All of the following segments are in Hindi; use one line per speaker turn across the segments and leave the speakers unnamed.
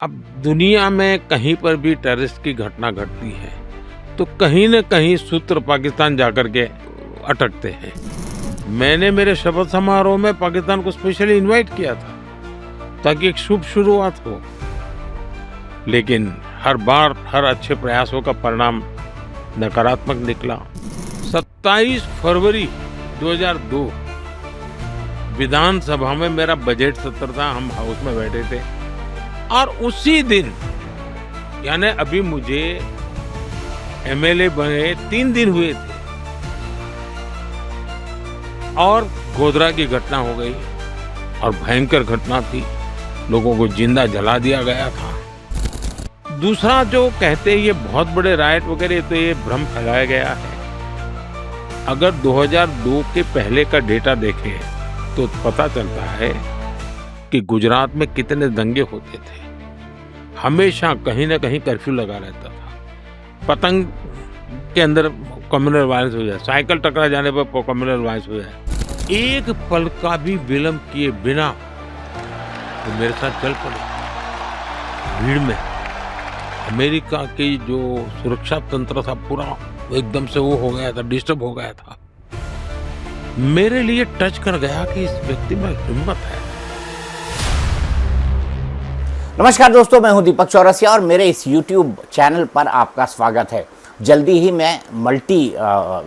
अब दुनिया में कहीं पर भी टेररिस्ट की घटना घटती है तो कहीं न कहीं सूत्र पाकिस्तान जाकर के अटकते हैं। मैंने मेरे शपथ समारोह में पाकिस्तान को स्पेशली इनवाइट किया था ताकि एक शुभ शुरुआत हो। लेकिन हर बार हर अच्छे प्रयासों का परिणाम नकारात्मक निकला। 27 फरवरी 2002 विधानसभा में मेरा बजट सत्र था, हम हाउस में बैठे थे और उसी दिन यानी अभी मुझे एमएलए बने 3 दिन हुए थे और गोधरा की घटना हो गई और भयंकर घटना थी। लोगों को जिंदा जला दिया गया था। दूसरा जो कहते हैं ये बहुत बड़े राइट वगैरह, तो ये भ्रम फैलाया गया है। अगर 2002 के पहले का डेटा देखें तो पता चलता है कि गुजरात में कितने दंगे होते थे। हमेशा कहीं ना कहीं कर्फ्यू लगा रहता था। पतंग के अंदर कम्युनल वायलेंस हो जाए, साइकिल टकरा जाने पर कम्युनल वायलेंस हो जाए। एक पल का भी विलंब किए बिना तो मेरे साथ चल पड़े भीड़ में। अमेरिका की जो सुरक्षा तंत्र था पूरा एकदम से वो हो गया था, डिस्टर्ब हो गया था। मेरे लिए टच कर गया कि इस व्यक्ति में हिम्मत है।
नमस्कार दोस्तों, मैं हूं दीपक चौरसिया और मेरे इस YouTube चैनल पर आपका स्वागत है। जल्दी ही मैं मल्टी आप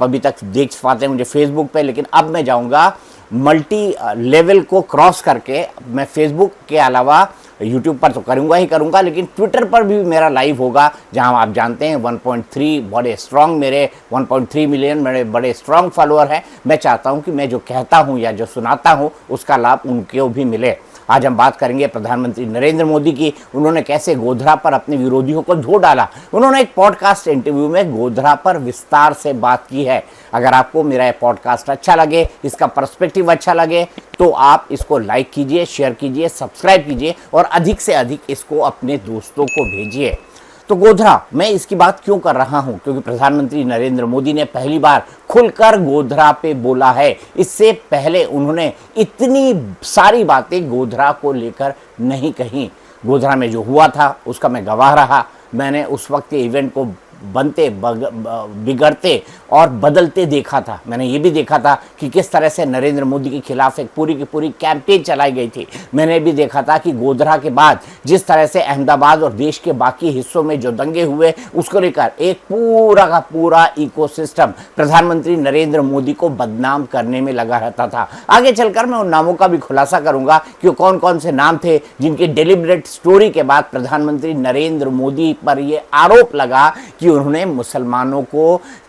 अभी तक देख पाते हैं मुझे फेसबुक पे, लेकिन अब मैं जाऊंगा मल्टी लेवल को क्रॉस करके। मैं फेसबुक के अलावा यूट्यूब पर तो करूंगा, लेकिन ट्विटर पर भी मेरा लाइव होगा, जहां आप जानते हैं 1.3 बड़े स्ट्रांग मेरे 1.3 मिलियन मेरे बड़े स्ट्रांग फॉलोअर हैं। मैं चाहता हूं कि मैं जो कहता हूं या जो सुनाता हूं उसका लाभ उनको भी मिले। आज हम बात करेंगे प्रधानमंत्री नरेंद्र मोदी की। उन्होंने कैसे गोधरा पर अपने विरोधियों को धो डाला। उन्होंने एक पॉडकास्ट इंटरव्यू में गोधरा पर विस्तार से बात की है। अगर आपको मेरा ये पॉडकास्ट अच्छा लगे, इसका पर्सपेक्टिव अच्छा लगे, तो आप इसको लाइक कीजिए, शेयर कीजिए, सब्सक्राइब कीजिए और अधिक से अधिक इसको अपने दोस्तों को भेजिए। तो गोधरा, मैं इसकी बात क्यों कर रहा हूं? क्योंकि प्रधानमंत्री नरेंद्र मोदी ने पहली बार खुलकर गोधरा पे बोला है। इससे पहले उन्होंने इतनी सारी बातें गोधरा को लेकर नहीं कही। गोधरा में जो हुआ था उसका मैं गवाह रहा। मैंने उस वक्त इवेंट को बनते बिगड़ते और बदलते देखा था। मैंने ये भी देखा था कि किस तरह से नरेंद्र मोदी के खिलाफ एक पूरी की पूरी कैंपेन चलाई गई थी। मैंने भी देखा था कि गोधरा के बाद जिस तरह से अहमदाबाद और देश के बाकी हिस्सों में जो दंगे हुए उसको लेकर एक पूरा का पूरा इकोसिस्टम प्रधानमंत्री नरेंद्र मोदी को बदनाम करने में लगा रहता था। आगे चलकर मैं उन नामों का भी खुलासा करूंगा कि कौन कौन से नाम थे जिनके डेलिब्रेट स्टोरी के बाद प्रधानमंत्री नरेंद्र मोदी पर यह आरोप लगा कि उन्होंने मुसलमानों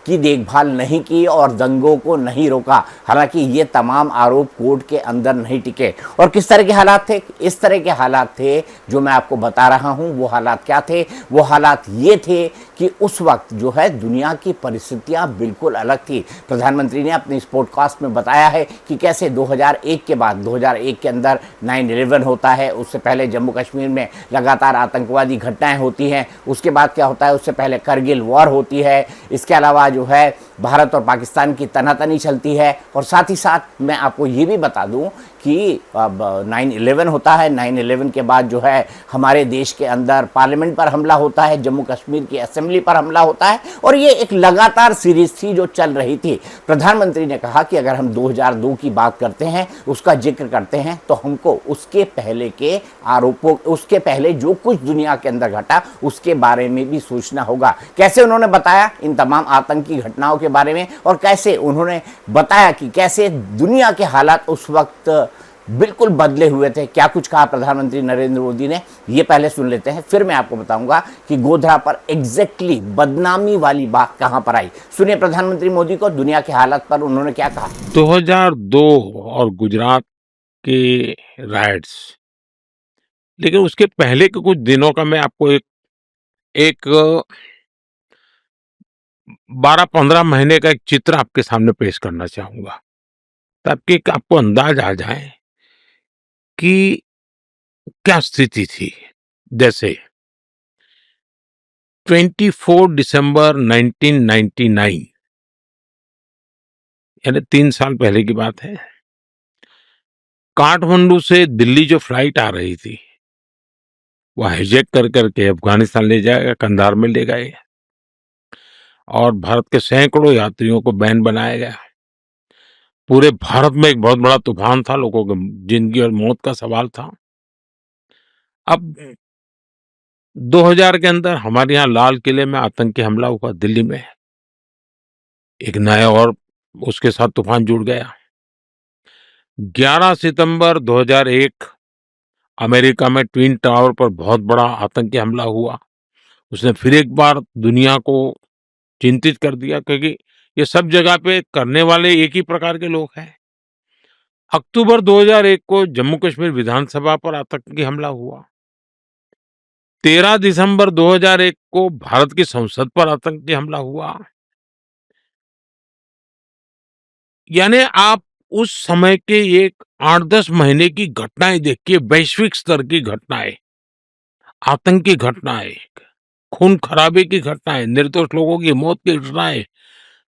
की देखभाल नहीं की और दंगों को नहीं रोका। हालांकि ये तमाम आरोप कोर्ट के अंदर नहीं टिके। और किस तरह के हालात थे? इस तरह के हालात थे जो मैं आपको बता रहा हूं। वो हालात क्या थे? वो हालात ये थे कि उस वक्त जो है दुनिया की परिस्थितियां बिल्कुल अलग थी। प्रधानमंत्री ने अपने इस पॉडकास्ट में बताया है कि कैसे 2001 के बाद 2001 के अंदर 9/11 होता है। उससे पहले जम्मू कश्मीर में लगातार आतंकवादी घटनाएं होती हैं। उसके बाद क्या होता है? उससे पहले करगिल वॉर होती है। इसके अलावा जो है भारत और पाकिस्तान की तनातनी चलती है। और साथ ही साथ मैं आपको ये भी बता दूं कि अब 9/11 होता है। 9/11 के बाद जो है हमारे देश के अंदर पार्लियामेंट पर हमला होता है, जम्मू कश्मीर की असेंबली पर हमला होता है और ये एक लगातार सीरीज थी जो चल रही थी। प्रधानमंत्री ने कहा कि अगर हम 2002 की बात करते हैं, उसका जिक्र करते हैं, तो हमको उसके पहले के आरोपों, उसके पहले जो कुछ दुनिया के अंदर घटा उसके बारे में भी सोचना होगा। कैसे उन्होंने बताया इन तमाम आतंकी घटनाओं के बारे में और कैसे उन्होंने बताया कि कैसे दुनिया के हालात उस वक्त बिल्कुल बदले हुए थे। क्या कुछ कहा प्रधानमंत्री नरेंद्र मोदी ने, ये पहले सुन लेते हैं, फिर मैं आपको बताऊंगा कि गोधरा पर एग्जैक्टली बदनामी वाली बात कहां पर आई। सुनिए प्रधानमंत्री मोदी को दुनिया के हालात पर उन्होंने क्या कहा।
2002 और गुजरात के राइट्स, लेकिन उसके पहले के कुछ दिनों का मैं आपको एक 12-15 महीने का एक चित्र आपके सामने पेश करना चाहूंगा ताकि आपको अंदाज आ जाए कि क्या स्थिति थी। जैसे 24 दिसंबर 1999 यानी 3 साल पहले की बात है। काठमांडू से दिल्ली जो फ्लाइट आ रही थी, वो हाईजैक कर करके अफगानिस्तान ले जाएगा, कंधार में ले गए और भारत के सैकड़ों यात्रियों को बैन बनाया गया। पूरे भारत में एक बहुत बड़ा तूफान था, लोगों की जिंदगी और मौत का सवाल था। अब 2000 के अंदर हमारे यहाँ लाल किले में आतंकी हमला हुआ, दिल्ली में एक नया और उसके साथ तूफान जुड़ गया। 11 सितंबर 2001 अमेरिका में ट्विन टावर पर बहुत बड़ा आतंकी हमला हुआ। उसने फिर एक बार दुनिया को चिंतित कर दिया, क्योंकि ये सब जगह पे करने वाले एक ही प्रकार के लोग हैं। अक्टूबर 2001 को जम्मू कश्मीर विधानसभा पर आतंकी हमला हुआ। 13 दिसंबर 2001 को भारत की संसद पर आतंकी हमला हुआ। यानी आप उस समय के एक 8-10 महीने की घटनाएं देखिए, वैश्विक स्तर की घटनाएं, आतंकी घटनाएं, खून खराबे की घटनाएं, निर्दोष लोगों की मौत की घटनाएं,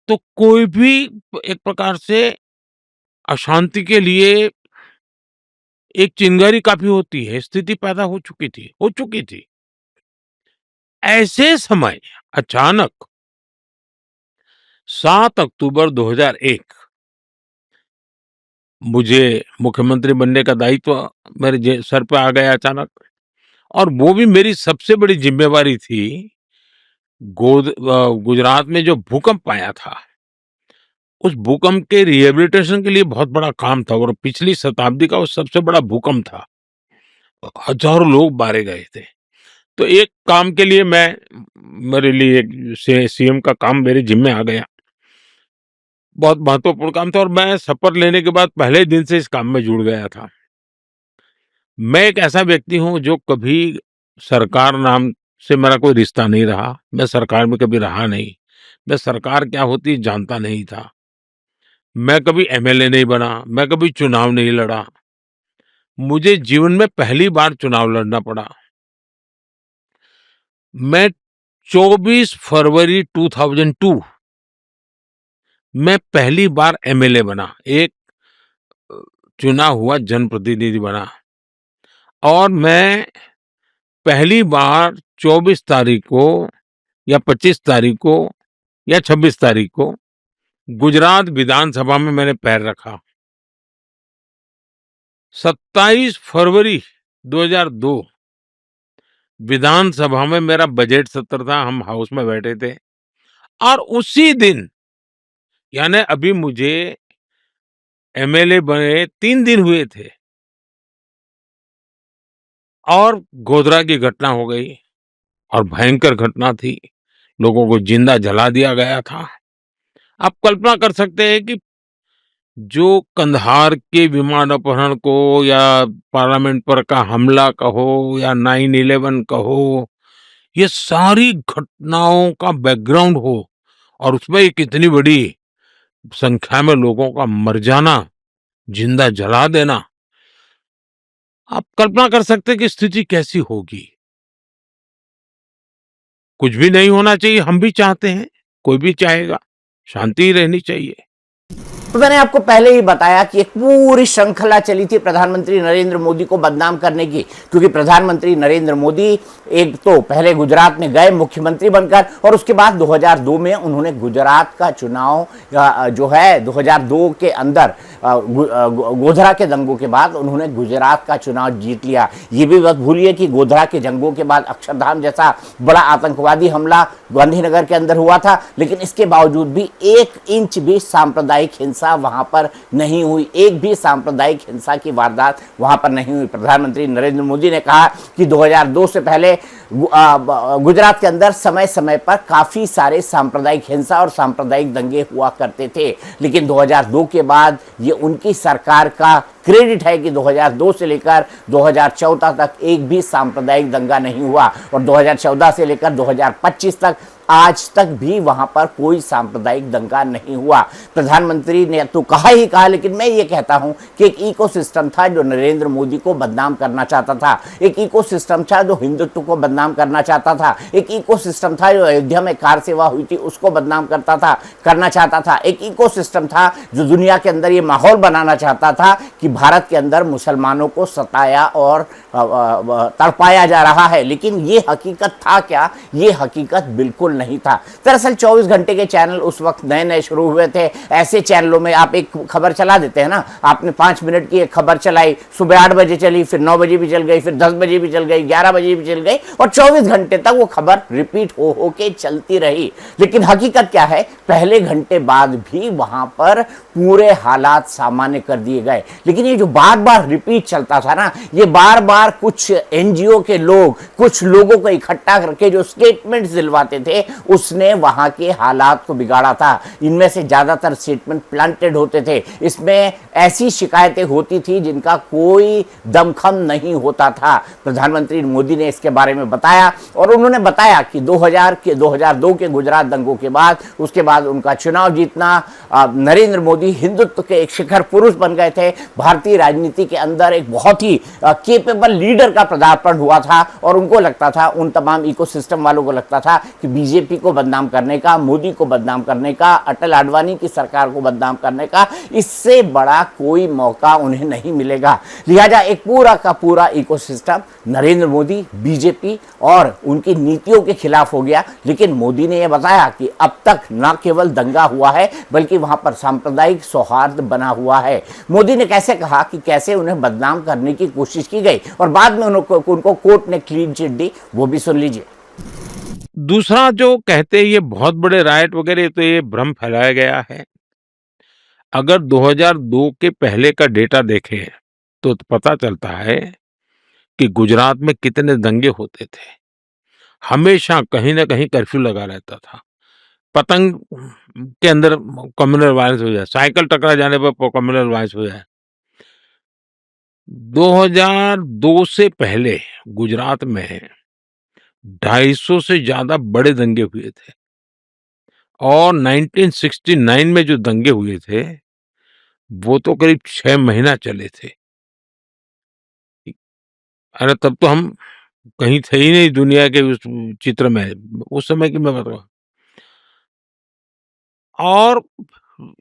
तो कोई भी एक प्रकार से अशांति के लिए एक चिंगारी काफी होती है, स्थिति पैदा हो चुकी थी। ऐसे समय अचानक 7 अक्टूबर 2001 मुझे मुख्यमंत्री बनने का दायित्व मेरे सर पे आ गया अचानक, और वो भी मेरी सबसे बड़ी जिम्मेवारी थी। गुजरात में जो भूकंप आया था, उस भूकंप के रिहेबिलिटेशन के लिए बहुत बड़ा काम था, और पिछली शताब्दी का वो सबसे बड़ा भूकंप था। हजारों लोग मारे गए थे। तो एक काम के लिए मेरे लिए सीएम का काम मेरे जिम्मे आ गया। बहुत महत्वपूर्ण काम था, और मैं शपथ लेने के बाद पहले दिन से इस काम में जुड़ गया था। मैं एक ऐसा व्यक्ति हूं जो कभी सरकार नाम से मेरा कोई रिश्ता नहीं रहा। मैं सरकार में कभी रहा नहीं। मैं सरकार क्या होती है जानता नहीं था। मैं कभी एमएलए नहीं बना, मैं कभी चुनाव नहीं लड़ा। मुझे जीवन में पहली बार चुनाव लड़ना पड़ा। मैं 24 फरवरी 2002 मैं पहली बार एमएलए बना, एक चुना हुआ जनप्रतिनिधि बना, और मैं पहली बार 24 तारीख को या 25 तारीख को या 26 तारीख को गुजरात विधानसभा में मैंने पैर रखा। 27 फरवरी 2002 विधानसभा में मेरा बजट सत्र था, हम हाउस में बैठे थे, और उसी दिन यानी अभी मुझे एमएलए बने 3 दिन हुए थे, और गोधरा की घटना हो गई, और भयंकर घटना थी। लोगों को जिंदा जला दिया गया था। आप कल्पना कर सकते हैं कि जो कंधार के विमान अपहरण को, या पार्लियामेंट पर का हमला कहो, या 9/11 कहो, ये सारी घटनाओं का बैकग्राउंड हो, और उसमें एक इतनी बड़ी संख्या में लोगों का मर जाना, जिंदा जला देना, आप कल्पना कर सकते हैं कि स्थिति कैसी होगी। कुछ भी नहीं होना चाहिए, हम भी चाहते हैं, कोई भी चाहेगा, शांति ही रहनी चाहिए।
तो मैंने आपको पहले ही बताया कि एक पूरी श्रृंखला चली थी प्रधानमंत्री नरेंद्र मोदी को बदनाम करने की, क्योंकि प्रधानमंत्री नरेंद्र मोदी एक तो पहले गुजरात में गए मुख्यमंत्री बनकर, और उसके बाद 2002 में उन्होंने गुजरात का चुनाव जो है 2002 के अंदर गोधरा के दंगों के बाद उन्होंने गुजरात का चुनाव जीत लिया। ये भी मत भूलिए कि गोधरा के दंगों के बाद अक्षरधाम जैसा बड़ा आतंकवादी हमला गांधीनगर के अंदर हुआ था, लेकिन इसके बावजूद भी 1 इंच भी सांप्रदायिक हिंसा वहां पर नहीं हुई। एक भी सांप्रदायिक हिंसा की वारदात वहां पर नहीं हुई। प्रधानमंत्री नरेंद्र मोदी ने कहा कि 2002 से पहले गुजरात के अंदर समय समय पर काफी सारे सांप्रदायिक हिंसा और सांप्रदायिक दंगे हुआ करते थे, लेकिन 2002 के बाद ये उनकी सरकार का क्रेडिट है कि 2002 से लेकर 2014 तक एक भी सांप्रदायिक दंगा नहीं हुआ, और 2014 से लेकर 2025 तक आज तक भी वहां पर कोई सांप्रदायिक दंगा नहीं हुआ। प्रधानमंत्री ने तो कहा ही कहा, लेकिन मैं ये कहता हूं कि एक इकोसिस्टम था जो नरेंद्र मोदी को बदनाम करना चाहता था, एक इकोसिस्टम था जो हिंदुत्व को बदनाम करना चाहता था, एक इकोसिस्टम था जो अयोध्या में कार सेवा हुई थी उसको बदनाम करना चाहता था, एक इकोसिस्टम था जो दुनिया के अंदर ये माहौल बनाना चाहता था कि भारत के अंदर मुसलमानों को सताया और तड़पाया जा रहा है। लेकिन ये हकीकत था क्या? ये हकीकत बिल्कुल नहीं था। दरअसल 24 घंटे के चैनल उस वक्त नए नए शुरू हुए थे। ऐसे चैनलों में आप एक खबर चला देते हैं ना, आपने 5 मिनट की एक खबर चलाई, सुबह 8 बजे चली, फिर 9 बजे भी चल गई, फिर 10 बजे भी चल गई, 11 बजे भी चल गई, और 24 घंटे तक वो खबर रिपीट हो के चलती रही। लेकिन हकीकत क्या है? पहले घंटे बाद भी वहां पर पूरे हालात सामान्य कर दिए गए। लेकिन ये जो बार बार रिपीट चलता था ना, ये बार बार कुछ एनजीओ के लोग, कुछ लोगों को इकट्ठा करके जो स्टेटमेंट्स दिलवाते थे, उसने वहां के हालात को बिगाड़ा था। इनमें से ज्यादातर स्टेटमेंट प्लांटेड होते थे, इसमें ऐसी शिकायतें होती थी जिनका कोई दमखम नहीं होता था। प्रधानमंत्री मोदी ने इसके बारे में बताया, और उन्होंने बताया कि 2002 के गुजरात दंगों के बाद, उसके बाद उनका चुनाव जीतना, नरेंद्र मोदी हिंदुत्व के एक शिखर पुरुष बन गए थे। भारतीय राजनीति के अंदर एक बहुत ही केपेबल लीडर का पदार्पण हुआ था, और उनको लगता था, उन तमाम इकोसिस्टम वालों को लगता था कि बीजेपी को बदनाम करने का, मोदी को बदनाम करने का, अटल आडवाणी की सरकार को बदनाम करने का इससे बड़ा कोई मौका उन्हें नहीं मिलेगा। लिहाजा एक पूरा का पूरा इकोसिस्टम नरेंद्र मोदी, बीजेपी और उनकी नीतियों के खिलाफ हो गया। लेकिन मोदी ने यह बताया कि अब तक न केवल दंगा हुआ है, बल्कि वहां पर सांप्रदायिक सौहार्द बना हुआ है। मोदी ने कैसे कहा कि कैसे उन्हें बदनाम करने की कोशिश की गई, और बाद में उनको कोर्ट ने क्लीन चिट दी, वो भी सुन लीजिए।
दूसरा जो कहते हैं ये बहुत बड़े राइट वगैरह, तो ये भ्रम फैलाया गया है। अगर 2002 के पहले का डेटा देखें तो पता चलता है कि गुजरात में कितने दंगे होते थे। हमेशा कहीं ना कहीं कर्फ्यू लगा रहता था। पतंग के अंदर कम्युनल वायलेंस हो जाए, साइकिल टकरा जाने पर कम्युनल वायलेंस हो जाए। 2002 से पहले गुजरात में 250 से ज्यादा बड़े दंगे हुए थे, और 1969 में जो दंगे हुए थे वो तो करीब 6 महीना चले थे। अरे तब तो हम कहीं थे ही नहीं दुनिया के उस चित्र में, उस समय की मैं बताऊं। और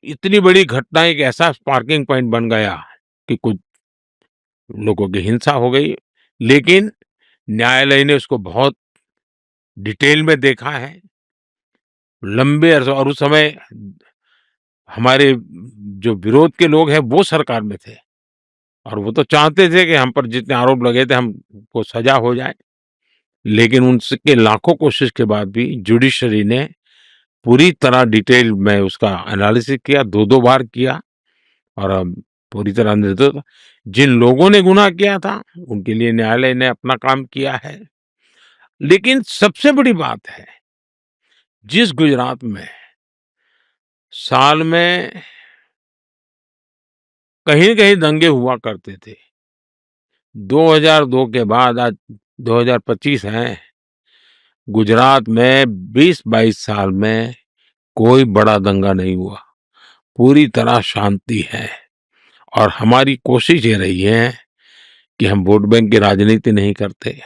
इतनी बड़ी घटना, एक ऐसा स्पार्किंग पॉइंट बन गया कि कुछ लोगों की हिंसा हो गई। लेकिन न्यायालय ने उसको बहुत डिटेल में देखा है, लंबे अरसे। और उस समय हमारे जो विरोध के लोग हैं वो सरकार में थे, और वो तो चाहते थे कि हम पर जितने आरोप लगे थे हमको सजा हो जाए। लेकिन उनके लाखों कोशिश के बाद भी जुडिशरी ने पूरी तरह डिटेल में उसका एनालिसिस किया, 2-2 बार किया, और पूरी तरह निर्दोष जिन लोगों ने गुनाह किया था उनके लिए न्यायालय ने अपना काम किया है। लेकिन सबसे बड़ी बात है, जिस गुजरात में साल में कहीं कहीं दंगे हुआ करते थे, 2002 के बाद आज 2025 है, गुजरात में 20-22 साल में कोई बड़ा दंगा नहीं हुआ, पूरी तरह शांति है। और हमारी कोशिश ये रही है कि हम वोट बैंक की राजनीति नहीं करते,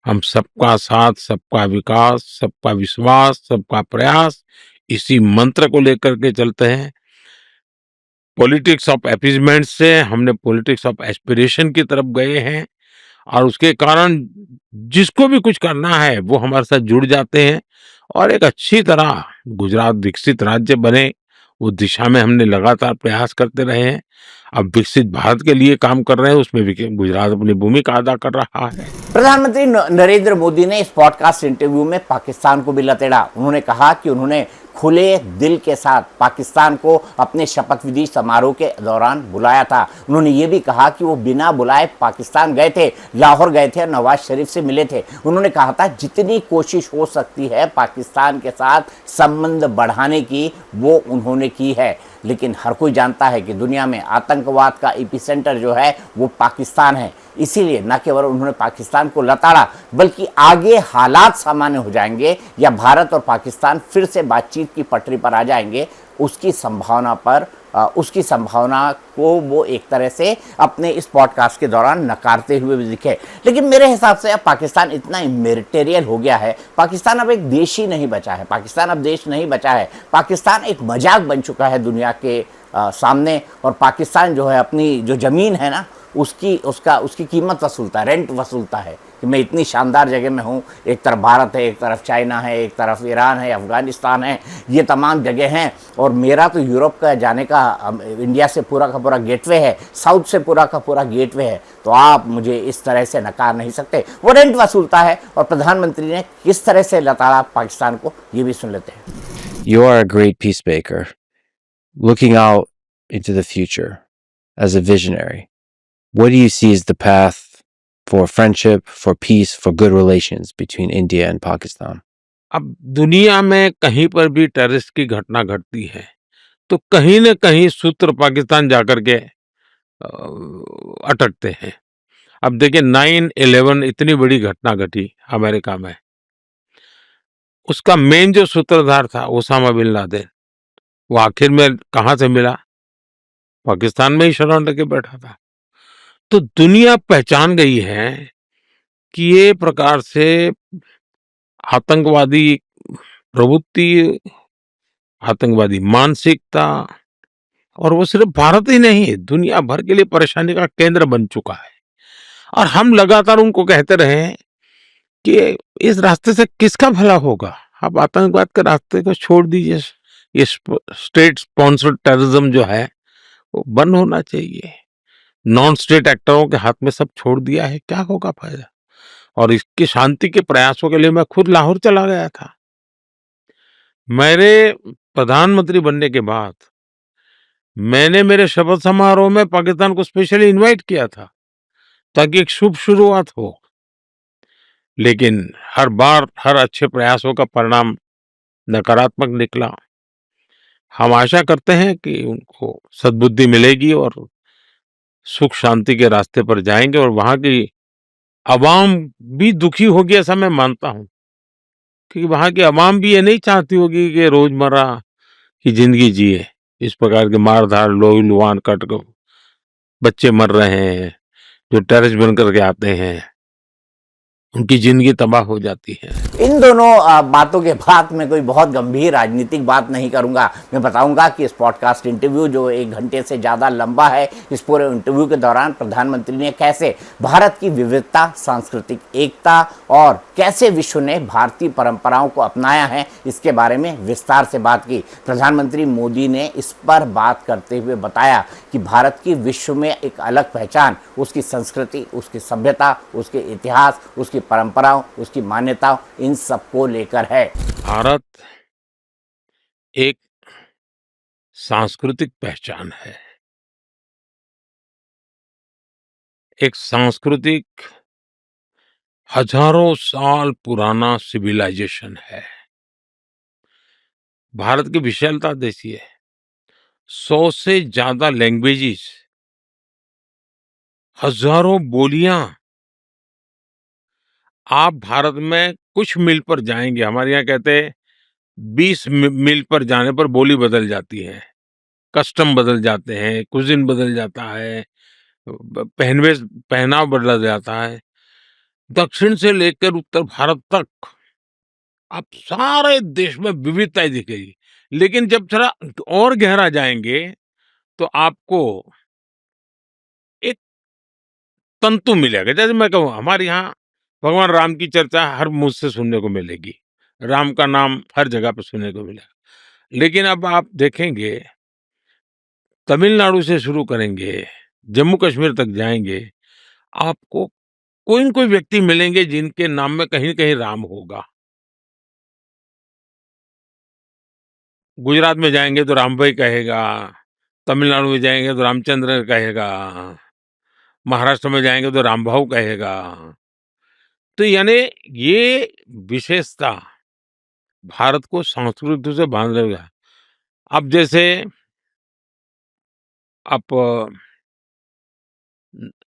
हम सबका साथ, सबका विकास, सबका विश्वास, सबका प्रयास, इसी मंत्र को लेकर के चलते हैं। पॉलिटिक्स ऑफ अपीजमेंट से हमने पॉलिटिक्स ऑफ एस्पिरेशन की तरफ गए हैं, और उसके कारण जिसको भी कुछ करना है वो हमारे साथ जुड़ जाते हैं, और एक अच्छी तरह गुजरात विकसित राज्य बने उस दिशा में हमने लगातार प्रयास करते रहे हैं। अब विकसित भारत के लिए काम कर रहे हैं, उसमें भी गुजरात अपनी भूमिका अदा कर रहा है।
प्रधानमंत्री नरेंद्र मोदी ने इस पॉडकास्ट इंटरव्यू में पाकिस्तान को भी लतेड़ा। उन्होंने कहा कि उन्होंने खुले दिल के साथ पाकिस्तान को अपने शपथ विधि समारोह के दौरान बुलाया था। उन्होंने ये भी कहा कि वो बिना बुलाए पाकिस्तान गए थे, लाहौर गए थे, नवाज शरीफ से मिले थे। उन्होंने कहा था जितनी कोशिश हो सकती है पाकिस्तान के साथ संबंध बढ़ाने की वो उन्होंने की है। लेकिन हर कोई जानता है कि दुनिया में आतंकवाद का एपिसेंटर जो है वो पाकिस्तान है। इसीलिए न केवल उन्होंने पाकिस्तान को लताड़ा, बल्कि आगे हालात सामान्य हो जाएंगे या भारत और पाकिस्तान फिर से बातचीत की पटरी पर आ जाएंगे, उसकी संभावना को वो एक तरह से अपने इस पॉडकास्ट के दौरान नकारते हुए भी दिखे। लेकिन मेरे हिसाब से अब पाकिस्तान इतना इमेरिटेरियल हो गया है, पाकिस्तान अब एक देश ही नहीं बचा है, पाकिस्तान अब देश नहीं बचा है, पाकिस्तान एक मजाक बन चुका है दुनिया के सामने। और पाकिस्तान जो है अपनी जो ज़मीन है ना उसकी कीमत वसूलता है, रेंट वसूलता है कि मैं इतनी शानदार जगह में हूँ। एक तरफ भारत है, एक तरफ चाइना है, एक तरफ ईरान है, अफ़गानिस्तान है, ये तमाम जगह हैं। और मेरा तो यूरोप का जाने का इंडिया से पूरा का पूरा गेटवे है, साउथ से पूरा का पूरा गेटवे है। तो आप मुझे इस तरह से नकार नहीं सकते। वो रेंट वसूलता है और प्रधानमंत्री ने किस तरह से लताड़ा पाकिस्तान को, ये भी सुन लेते हैं।
You are a great peacemaker, looking out into the future as a visionary. What do you see as the path for friendship, for peace, for good relations between India and Pakistan?
अब दुनिया में कहीं पर भी टेररिस्ट की घटना घटती है तो कहीं न कहीं सूत्र पाकिस्तान जाकर के अटकते हैं। अब देखिए 9/11 इतनी बड़ी घटना घटी अमेरिका में, उसका मेन जो सूत्रधार था ओसामा बिन लादेन, वो आखिर में कहाँ से मिला? पाकिस्तान में ही शरण लेके बैठा था। तो दुनिया पहचान गई है कि ये प्रकार से आतंकवादी प्रवृत्ति, आतंकवादी मानसिकता, और वो सिर्फ भारत ही नहीं दुनिया भर के लिए परेशानी का केंद्र बन चुका है। और हम लगातार उनको कहते रहे हैं कि इस रास्ते से किसका भला होगा, आप आतंकवाद के रास्ते को छोड़ दीजिए, ये स्टेट स्पॉन्सर्ड टेररिज्म जो है वो बंद होना चाहिए, नॉन स्टेट एक्टरों के हाथ में सब छोड़ दिया है, क्या होगा फायदा। और इसकी शांति के प्रयासों के लिए मैं खुद लाहौर चला गया था। मेरे प्रधानमंत्री बनने के बाद मैंने मेरे शपथ समारोह में पाकिस्तान को स्पेशली इनवाइट किया था ताकि एक शुभ शुरुआत हो। लेकिन हर बार हर अच्छे प्रयासों का परिणाम नकारात्मक निकला। हम आशा करते हैं कि उनको सद्बुद्धि मिलेगी और सुख शांति के रास्ते पर जाएंगे, और वहां की अवाम भी दुखी होगी ऐसा मैं मानता हूं, क्योंकि वहां की अवाम भी ये नहीं चाहती होगी कि रोजमर्रा की जिंदगी जिए। इस प्रकार के मारधाड़, लोही लुहान, कट बच्चे मर रहे हैं, जो टेररिस्ट बन करके आते हैं उनकी जिंदगी तबाह हो जाती है।
इन दोनों बातों के बाद मैं कोई बहुत गंभीर राजनीतिक बात नहीं करूंगा। मैं बताऊंगा कि इस पॉडकास्ट इंटरव्यू जो 1 घंटे से ज़्यादा लंबा है, इस पूरे इंटरव्यू के दौरान प्रधानमंत्री ने कैसे भारत की विविधता, सांस्कृतिक एकता और कैसे विश्व ने भारतीय परंपराओं को अपनाया है, इसके बारे में विस्तार से बात की। प्रधानमंत्री मोदी ने इस पर बात करते हुए बताया कि भारत की विश्व में एक अलग पहचान, उसकी संस्कृति, उसकी सभ्यता, उसके इतिहास, उसकी परंपराओं, उसकी मान्यताओं, इन सबको लेकर है।
भारत एक सांस्कृतिक पहचान है, एक सांस्कृतिक हजारों साल पुराना सिविलाइजेशन है। भारत की विशालता देखिए, 100 से ज्यादा लैंग्वेजेस, हजारों बोलियां। आप भारत में कुछ मील पर जाएंगे, हमारे यहाँ कहते हैं 20 मील पर जाने पर बोली बदल जाती है, कस्टम बदल जाते हैं, कुजिन बदल जाता है, पहनाव बदला जाता है। दक्षिण से लेकर उत्तर भारत तक आप सारे देश में विविधताएं दिखेगी। लेकिन जब थोड़ा और गहरा जाएंगे तो आपको एक तंतु मिलेगा। जैसे मैं कहूँ, हमारे यहाँ भगवान राम की चर्चा हर मुंह से सुनने को मिलेगी, राम का नाम हर जगह पर सुनने को मिलेगा। लेकिन अब आप देखेंगे, तमिलनाडु से शुरू करेंगे, जम्मू कश्मीर तक जाएंगे, आपको कोई न कोई व्यक्ति मिलेंगे जिनके नाम में कहीं न कहीं राम होगा। गुजरात में जाएंगे तो राम भाई कहेगा, तमिलनाडु में जाएंगे तो रामचंद्र कहेगा, महाराष्ट्र में जाएंगे तो राम भाऊ कहेगा। तो यानी ये विशेषता भारत को सांस्कृतिक रूप से बांध लेगा। अब जैसे आप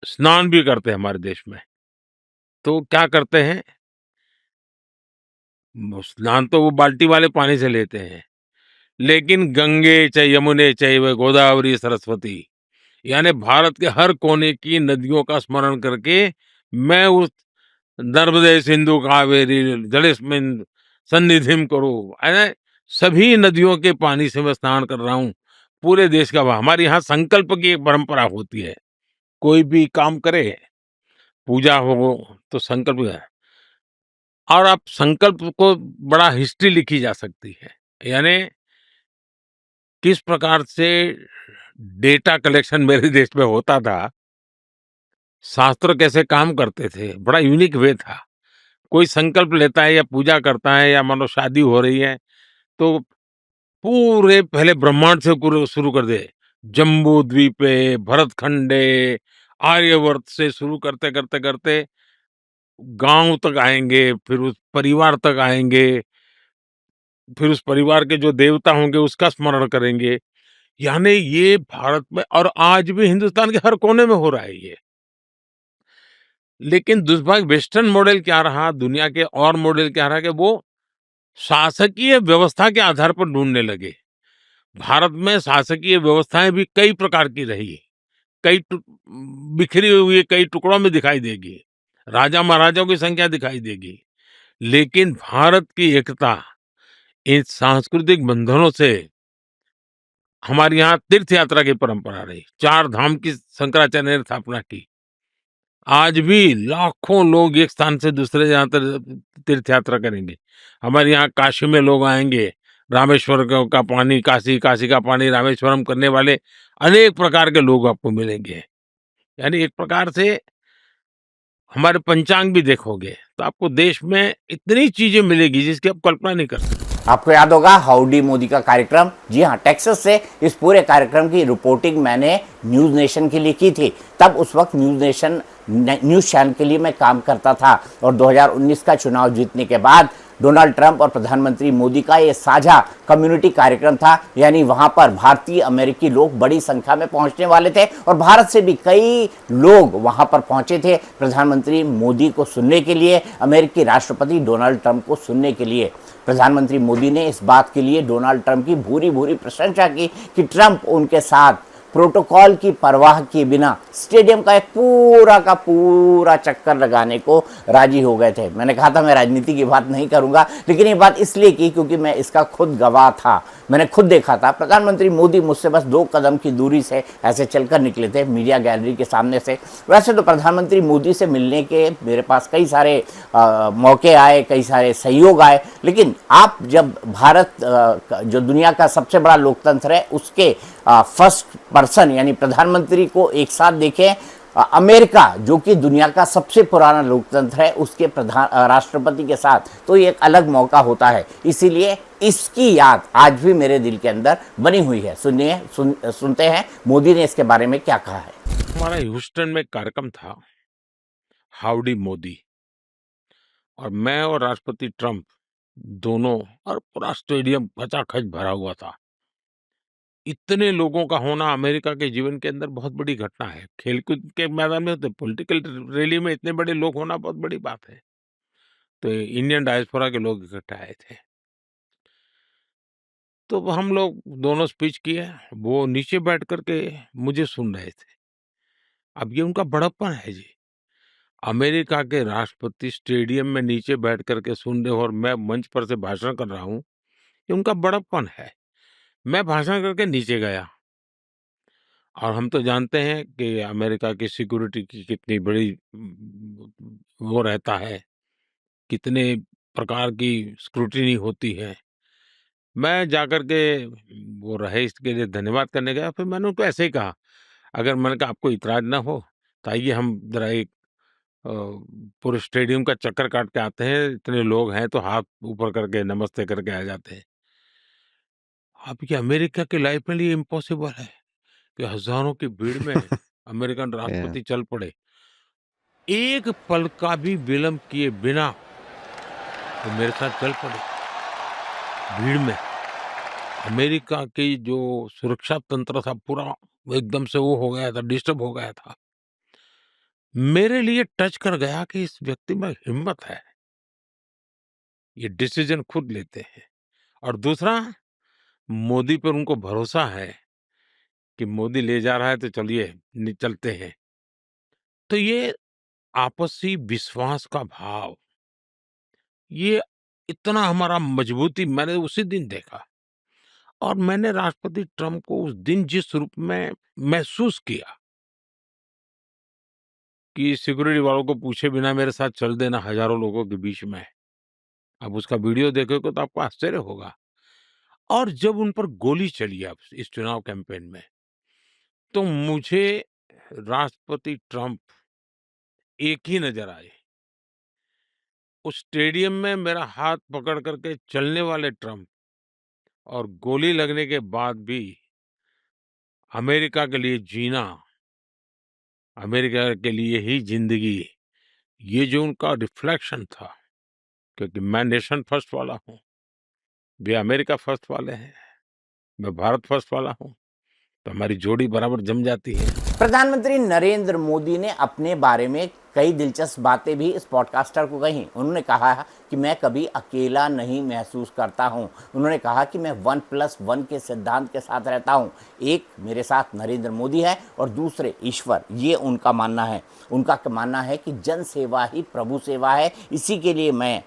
स्नान भी करते हैं हमारे देश में, तो क्या करते हैं, स्नान तो वो बाल्टी वाले पानी से लेते हैं, लेकिन गंगे च यमुने चैव गोदावरी सरस्वती, यानी भारत के हर कोने की नदियों का स्मरण करके मैं उस नर्मदे सिंधु कावेरी जलेस्मिन सन्निधिम करो, अरे सभी नदियों के पानी से मैं स्नान कर रहा हूँ। पूरे देश का हमारे यहाँ संकल्प की एक परंपरा होती है, कोई भी काम करे, पूजा हो तो संकल्प है। और आप संकल्प को बड़ा हिस्ट्री लिखी जा सकती है, यानी किस प्रकार से डेटा कलेक्शन मेरे देश में होता था, शास्त्र कैसे काम करते थे, बड़ा यूनिक वे था। कोई संकल्प लेता है या पूजा करता है या मानो शादी हो रही है, तो पूरे पहले ब्रह्मांड से शुरू कर दे, जम्बू द्वीपे, भरतखंडे, आर्यवर्त से शुरू करते करते करते गांव तक आएंगे, फिर उस परिवार तक आएंगे, फिर उस परिवार के जो देवता होंगे उसका स्मरण करेंगे। यानी ये भारत में और आज भी हिंदुस्तान के हर कोने में हो रहा है ये। लेकिन दुर्भाग्य वेस्टर्न मॉडल क्या रहा, दुनिया के और मॉडल क्या रहा कि वो शासकीय व्यवस्था के आधार पर ढूंढने लगे। भारत में शासकीय व्यवस्थाएं भी कई प्रकार की रही, बिखरी हुई कई टुकड़ों में दिखाई देगी, राजा महाराजाओं की संख्या दिखाई देगी, लेकिन भारत की एकता इन सांस्कृतिक बंधनों से, हमारे यहाँ तीर्थ यात्रा की परंपरा रही, चार धाम की शंकराचार्य ने स्थापना की। आज भी लाखों लोग एक स्थान से दूसरे जहाँ तीर्थ यात्रा करेंगे। हमारे यहाँ काशी में लोग आएंगे, रामेश्वर का पानी काशी, काशी का पानी रामेश्वरम करने वाले अनेक प्रकार के लोग आपको मिलेंगे। यानी एक प्रकार से हमारे पंचांग भी देखोगे तो आपको देश में इतनी चीजें मिलेगी जिसकी आप कल्पना नहीं कर सकते।
आपको याद होगा हाउडी मोदी का कार्यक्रम, जी हाँ, टेक्सास से इस पूरे कार्यक्रम की रिपोर्टिंग मैंने न्यूज़ नेशन के लिए की थी। तब उस वक्त न्यूज़ नेशन न्यूज़ चैनल के लिए मैं काम करता था और 2019 का चुनाव जीतने के बाद डोनाल्ड ट्रंप और प्रधानमंत्री मोदी का ये साझा कम्युनिटी कार्यक्रम था, यानी वहां पर भारतीय अमेरिकी लोग बड़ी संख्या में पहुंचने वाले थे और भारत से भी कई लोग वहां पर पहुंचे थे प्रधानमंत्री मोदी को सुनने के लिए, अमेरिकी राष्ट्रपति डोनाल्ड ट्रंप को सुनने के लिए। प्रधानमंत्री मोदी ने इस बात के लिए डोनाल्ड ट्रंप की भूरी भूरी प्रशंसा की कि ट्रंप उनके साथ प्रोटोकॉल की परवाह किए बिना स्टेडियम का एक पूरा चक्कर लगाने को राजी हो गए थे। मैंने कहा था मैं राजनीति की बात नहीं करूंगा, लेकिन ये बात इसलिए की क्योंकि मैं इसका खुद गवाह था, मैंने खुद देखा था। प्रधानमंत्री मोदी मुझसे बस 2 कदम की दूरी से ऐसे चलकर निकले थे मीडिया गैलरी के सामने से। वैसे तो प्रधानमंत्री मोदी से मिलने के मेरे पास कई सारे मौके आए, कई सारे सहयोग आए, लेकिन आप जब भारत जो दुनिया का सबसे बड़ा लोकतंत्र है उसके फर्स्ट पर्सन यानी प्रधानमंत्री को एक साथ देखें, अमेरिका जो कि दुनिया का सबसे पुराना लोकतंत्र है उसके राष्ट्रपति के साथ, तो ये एक अलग मौका होता है। इसीलिए इसकी याद आज भी मेरे दिल के अंदर बनी हुई है। सुनते हैं मोदी ने इसके बारे में क्या कहा है।
हमारा ह्यूस्टन में एक कार्यक्रम था, हाउडी मोदी, और मैं और राष्ट्रपति ट्रंप दोनों, और पूरा स्टेडियम खचाखच भरा हुआ था। इतने लोगों का होना अमेरिका के जीवन के अंदर बहुत बड़ी घटना है। खेलकूद के मैदान में तो पॉलिटिकल रैली में इतने बड़े लोग होना बहुत बड़ी बात है। तो इंडियन डायस्पोरा के लोग इकट्ठे आए थे। तो हम लोग दोनों स्पीच किए, वो नीचे बैठ करके मुझे सुन रहे थे। अब ये उनका बड़प्पन है जी। अमेरिका के राष्ट्रपति स्टेडियम में नीचे बैठ करके सुन रहे हो और मैं मंच पर से भाषण कर रहा हूँ, ये उनका बड़प्पन है। मैं भाषण करके नीचे गया और हम तो जानते हैं कि अमेरिका की सिक्योरिटी की कितनी बड़ी वो रहता है, कितने प्रकार की स्क्रूटिनी होती है। मैं जाकर के वो रहे इसके लिए धन्यवाद करने गया, फिर मैंने उनको ऐसे ही कहा, अगर मैंने कहा आपको इतराज ना हो तो आइए हम जरा एक अ, पूरे स्टेडियम का चक्कर काट के आते हैं, इतने लोग हैं तो हाथ ऊपर करके नमस्ते करके आ जाते हैं। अब ये अमेरिका की लाइफ में ये इम्पॉसिबल है कि हजारों की भीड़ में अमेरिकन
Yeah.
राष्ट्रपति चल पड़े, एक पल का भी विलंब किए बिना वो मेरे साथ चल पड़े भीड़ में। अमेरिका की जो सुरक्षा तंत्र था पूरा वो एकदम से वो हो गया था, डिस्टर्ब हो गया था। मेरे लिए टच कर गया कि इस व्यक्ति में हिम्मत है, ये डिसीजन खुद लेते हैं। और दूसरा, मोदी पर उनको भरोसा है कि मोदी ले जा रहा है तो चलिए चलते हैं। तो ये आपसी विश्वास का भाव, ये इतना हमारा मजबूती मैंने उसी दिन देखा। और मैंने राष्ट्रपति ट्रंप को उस दिन जिस रूप में महसूस किया कि सिक्योरिटी वालों को पूछे बिना मेरे साथ चल देना हजारों लोगों के बीच में। अब उसका वीडियो देखोगे तो आपको आश्चर्य होगा। और जब उन पर गोली चली अब इस चुनाव कैंपेन में, तो मुझे राष्ट्रपति ट्रंप एक ही नजर आए। उस स्टेडियम में मेरा हाथ पकड़ करके चलने वाले ट्रंप, और गोली लगने के बाद भी अमेरिका के लिए जीना, अमेरिका के लिए ही जिंदगी, ये जो उनका रिफ्लेक्शन था, क्योंकि मैं नेशन फर्स्ट वाला हूँ, वे अमेरिका फर्स्ट वाले हैं, मैं भारत फर्स्ट वाला हूँ, तो हमारी जोड़ी बराबर जम जाती है।
प्रधानमंत्री नरेंद्र मोदी ने अपने बारे में कई दिलचस्प बातें भी इस पॉडकास्टर को कही। उन्होंने कहा कि मैं कभी अकेला नहीं महसूस करता हूं। उन्होंने कहा कि मैं 1+1 के सिद्धांत के साथ रहता हूं। एक मेरे साथ नरेंद्र मोदी है और दूसरे ईश्वर, ये उनका मानना है। उनका मानना है कि जन सेवा ही प्रभु सेवा है। इसी के लिए मैं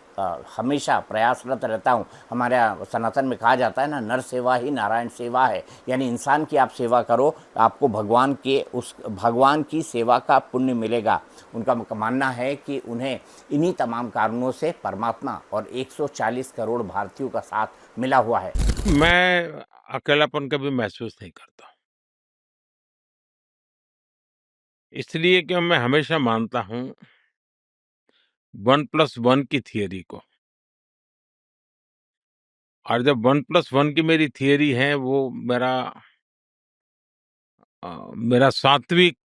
हमेशा प्रयासरत रहता हूँ। हमारे सनातन में कहा जाता है ना, नर सेवा ही नारायण सेवा है। यानी इंसान की आप सेवा करो, आपको भगवान की सेवा का पुण्य मिलेगा। उनका मानना है कि उन्हें इन्हीं तमाम कारणों से परमात्मा और 140 करोड़ भारतीयों का साथ मिला हुआ है।
मैं अकेलापन कभी महसूस नहीं करता, इसलिए कि मैं हमेशा मानता हूँ 1+1 की थियरी को। और जब 1+1 की मेरी थियरी है, वो मेरा सात्विक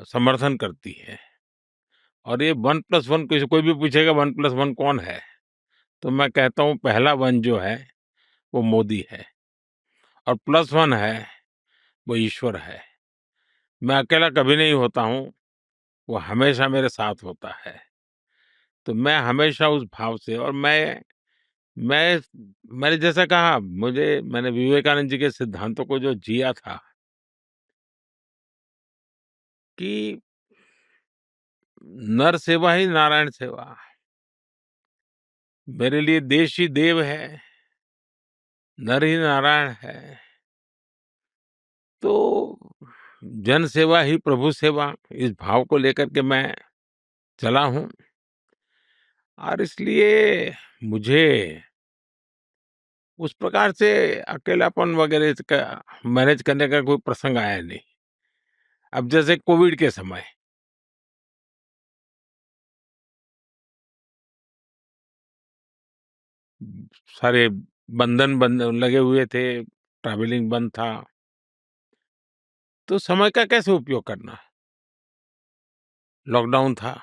समर्थन करती है। और ये 1+1, कोई भी पूछेगा 1+1 कौन है, तो मैं कहता हूँ पहला 1 जो है वो मोदी है, और +1 है वो ईश्वर है। मैं अकेला कभी नहीं होता हूँ, वो हमेशा मेरे साथ होता है। तो मैं हमेशा उस भाव से, और मैं मैंने जैसा कहा, मैंने विवेकानंद जी के सिद्धांतों को जो जिया था कि नर सेवा ही नारायण सेवा, मेरे लिए देश ही देव है, नर ही नारायण है। तो जन सेवा ही प्रभु सेवा, इस भाव को लेकर के मैं चला हूँ। और इसलिए मुझे उस प्रकार से अकेलापन वगैरह का मैनेज करने का कोई प्रसंग आया नहीं। अब जैसे कोविड के समय सारे बंधन बंद लगे हुए थे, ट्रैवलिंग बंद था, तो समय का कैसे उपयोग करना, लॉकडाउन था।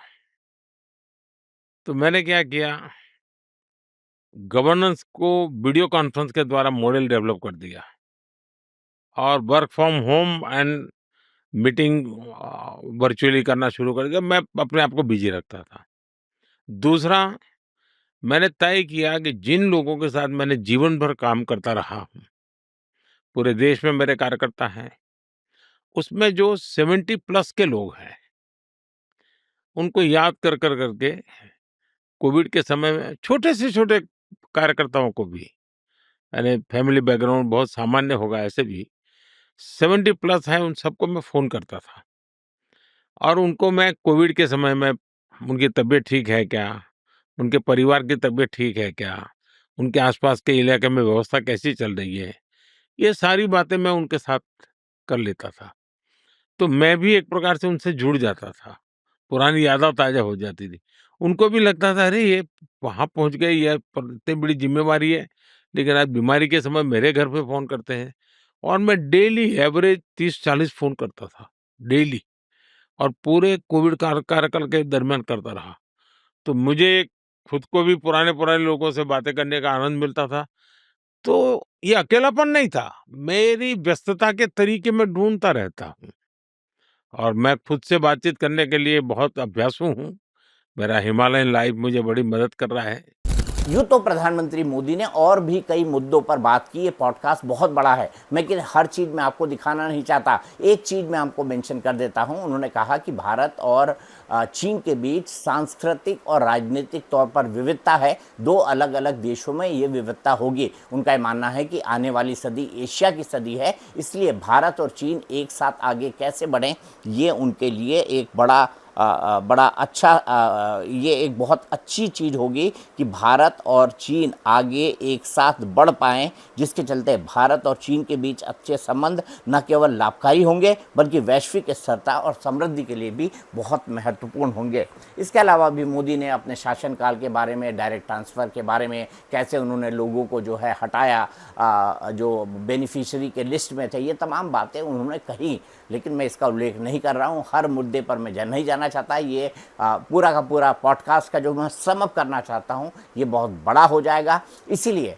तो मैंने क्या किया, गवर्नेंस को वीडियो कॉन्फ्रेंस के द्वारा मॉडल डेवलप कर दिया, और work from home and meeting virtually करना शुरू कर दिया। मैं अपने आप को बिजी रखता था। दूसरा, मैंने तय किया कि जिन लोगों के साथ मैंने जीवन भर काम करता रहा हूँ, पूरे देश में मेरे कार्यकर्ता हैं, उसमें जो 70 प्लस के लोग हैं, उनको याद कर कर करके कोविड के समय में छोटे से छोटे कार्यकर्ताओं को भी, यानी फैमिली बैकग्राउंड बहुत सामान्य होगा ऐसे भी, 70 प्लस है, उन सबको मैं फ़ोन करता था। और उनको मैं कोविड के समय में उनकी तबीयत ठीक है क्या? उनके परिवार की तबीयत ठीक है क्या? उनके आसपास के इलाके में व्यवस्था कैसी चल रही है? ये सारी बातें मैं उनके साथ कर लेता था। तो मैं भी एक प्रकार से उनसे जुड़ जाता था। पुरानी यादें ताज़ा हो जाती थी। उनको भी लगता था, अरे ये वहाँ पहुँच गए, ये पर इतनी बड़ी ज़िम्मेवारी है, लेकिन आज बीमारी के समय मेरे घर पे फ़ोन करते हैं। और मैं डेली एवरेज 30-40 फ़ोन करता था, डेली। और पूरे कोविड कार्यकाल के दरमियान करता रहा। तो मुझे खुद को भी पुराने-पुराने लोगों से बातें करने का आनंद मिलता था, तो ये अकेलापन नहीं था, मेरी व्यस्तता के तरीके मैं ढूँढता रहता हूँ और मैं खुद से बातचीत करने के लिए बहुत अभ्यासू हूँ। मेरा हिमालयन लाइफ मुझे बड़ी मदद कर रहा है।
यूँ तो प्रधानमंत्री मोदी ने और भी कई मुद्दों पर बात की। ये पॉडकास्ट बहुत बड़ा है, लेकिन हर चीज़ मैं आपको दिखाना नहीं चाहता। एक चीज़ मैं आपको मेंशन कर देता हूँ। उन्होंने कहा कि भारत और चीन के बीच सांस्कृतिक और राजनीतिक तौर पर विविधता है। दो अलग अलग देशों में ये विविधता होगी। उनका ये मानना है कि आने वाली सदी एशिया की सदी है, इसलिए भारत और चीन एक साथ आगे कैसे बढ़ें, ये उनके लिए एक बड़ा अच्छा ये एक बहुत अच्छी चीज़ होगी कि भारत और चीन आगे एक साथ बढ़ पाएँ, जिसके चलते भारत और चीन के बीच अच्छे संबंध न केवल लाभकारी होंगे बल्कि वैश्विक स्थिरता और समृद्धि के लिए भी बहुत महत्वपूर्ण होंगे। इसके अलावा भी मोदी ने अपने शासनकाल के बारे में, डायरेक्ट ट्रांसफ़र के बारे में, कैसे उन्होंने लोगों को जो है हटाया जो बेनिफिशियरी के लिस्ट में थे, ये तमाम बातें उन्होंने कही। लेकिन मैं इसका उल्लेख नहीं कर रहा हूँ, हर मुद्दे पर मैं नहीं जाना चाहता। ये पूरा का पूरा पॉडकास्ट का जो मैं सम अप करना चाहता हूँ ये बहुत बड़ा हो जाएगा, इसीलिए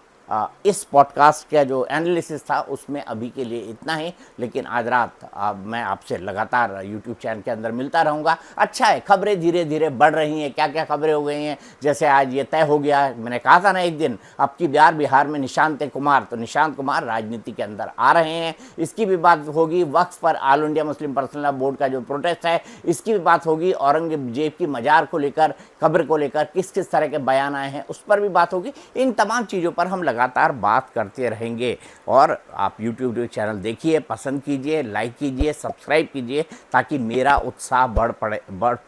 इस पॉडकास्ट का जो एनालिसिस था उसमें अभी के लिए इतना ही। लेकिन आज रात मैं आपसे लगातार यूट्यूब चैनल के अंदर मिलता रहूँगा। अच्छा है, खबरें धीरे धीरे बढ़ रही हैं। क्या क्या खबरें हो गई हैं, जैसे आज ये तय हो गया, मैंने कहा था ना एक दिन, अब की बिहार में निशांत कुमार, तो निशांत कुमार राजनीति के अंदर आ रहे हैं। इसकी भी बात होगी। वक्फ पर all India Muslim personal law board का जो प्रोटेस्ट है, इसकी भी बात होगी। औरंगजेब की मजार को लेकर, कब्र को लेकर किस किस तरह के बयान आए हैं, उस पर भी बात होगी। इन तमाम चीज़ों पर हम लगातार बात करते रहेंगे। और आप यूट्यूब चैनल देखिए, पसंद कीजिए, लाइक कीजिए, सब्सक्राइब कीजिए, ताकि मेरा उत्साह बढ़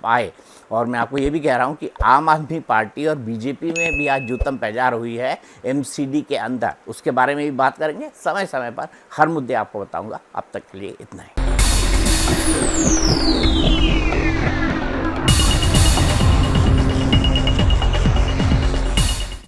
पाए। और मैं आपको ये भी कह रहा हूँ कि आम आदमी पार्टी और बीजेपी में भी आज जूतम पेजार हुई है एमसीडी के अंदर, उसके बारे में भी बात करेंगे। समय समय पर हर मुद्दे आपको बताऊँगा। अब तक के लिए इतना ही।